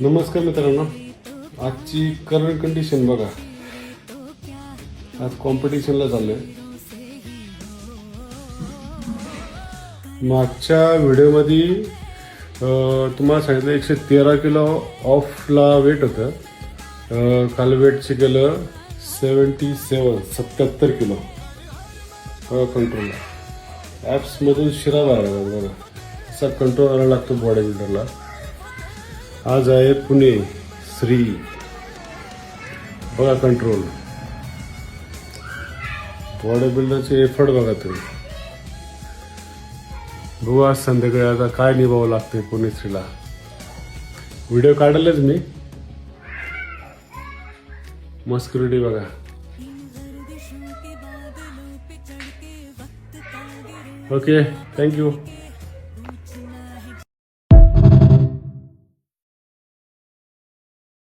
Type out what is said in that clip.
नमस्कार मित्रांनो, आजची करंट कंडिशन बघा. आज कॉम्पिटिशनला चाललोय. मागच्या व्हिडिओमध्ये तुम्हाला सांगितलं 113 किलो ऑफला वेट होतं. काल वेटचे केलं 77 किलो कंट्रोलला. ॲप्समधून शिरा बाहेर आला बघा. असा कंट्रोल करायला लागतो बॉडी बिल्डरला. आज आहे पुणे श्री बघा कंट्रोल. बॉडी बिल्डरचे एफर्ट बघा तुम्ही. बघू आज संध्याकाळी आता काय निभावं लागतंय पुणे श्रीला. व्हिडिओ काढलेच मी. मस्कुरिटी बघा. Okay, thank you.